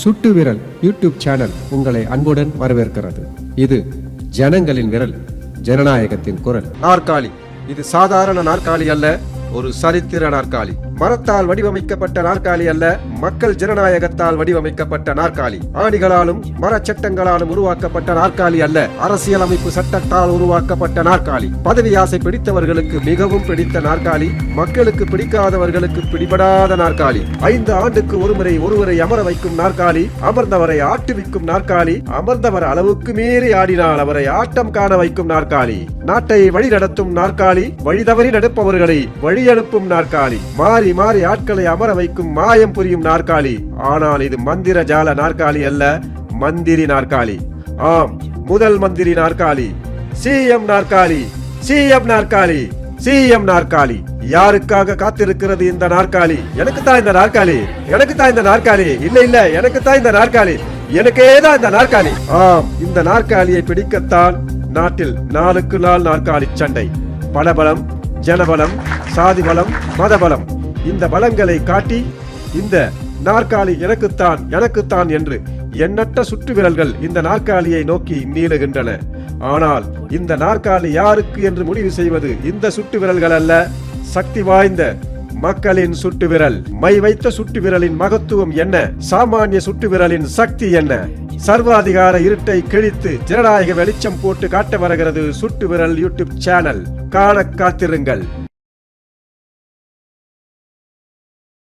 சுட்டு விரல் YouTube channel உங்களை அன்புடன் வரவேற்கிறது. இது ஜனங்களின் விரல், ஜனநாயகத்தின் குரல். நாற்காலி இது சாதாரண நாற்காலி அல்ல, ஒரு சரித்திர நாற்காலி. மரத்தால் வடிவமைக்கப்பட்ட நாற்காலி அல்ல, மக்கள் ஜனநாயகத்தால் வடிவமைக்கப்பட்ட நாற்காலி. ஆணிகளாலும் மரச்சட்டங்களாலும் உருவாக்கப்பட்ட நாற்காலி அல்ல, அரசியலமைப்பு சட்டத்தால் உருவாக்கப்பட்ட நாற்காலி. பதவி ஆசை பிடித்தவர்களுக்கு மிகவும் பிடித்த நாற்காலி, மக்களுக்கு பிடிக்காதவர்களுக்கு பிடிபடாத நாற்காலி. 5 ஆண்டுக்கு ஒருவரை அமர வைக்கும் நாற்காலி, அமர்ந்தவரை ஆட்டுவிக்கும் நாற்காலி, அமர்ந்தவர் அளவுக்கு மீறி ஆடினால் அவரை ஆட்டம் காண வைக்கும் நாற்காலி. நாட்டை வழி நடத்தும் நாற்காலி, வழிதவறி நடப்பவர்களை வழி அனுப்பும் நாற்காலி. மாறி மாறி ஆட்களை அமர வைக்கும் மாயம் புரியும் நாற்காலி. ஆனால் இது மந்திர ஜால நாற்காலி அல்ல, மந்திரி நாற்காலி. ஆம், முதல் மந்திரி நாற்காலி, சிஎம் நாற்காலி, சிஎம் நாற்காலி, சிஎம் நாற்காலி. யாருக்காக காத்திருக்கிறது இந்த நாற்காலி? எனக்கு தான் இந்த நாற்காலி, எனக்கு தான் இந்த நாற்காலி. இல்ல எனக்கு தான் இந்த நாற்காலி, எனக்கே தான் இந்த நாற்காலி. ஆம், இந்த நாற்காலியை பிடிக்கத்தான் நாட்டில் நாளுக்கு நாள் நாற்காலி சண்டை. பணபலம், ஜனபலம், சாதி பலம், மதபலம், இந்த பலங்களை காட்டி இந்த நாற்காலி எனக்குத்தான் என்று எண்ணற்ற சுற்று விரல்கள் இந்த நாற்காலியை நோக்கி நீளுகின்றன. ஆனால் இந்த நாற்காலி யாருக்கு என்று முடிவு செய்வது இந்த சுட்டு விரல்கள் அல்ல, சக்தி வாய்ந்த மக்களின் சுட்டு விரல். மை வைத்த சுட்டு விரலின் மகத்துவம் என்ன? சாமானிய சுட்டு விரலின் சக்தி என்ன? சர்வாதிகார இருட்டை கிழித்து ஜனநாயக வெளிச்சம் போட்டு காட்ட வருகிறது சுட்டு விரல் யூடியூப் சேனல். காண காத்திருங்கள்.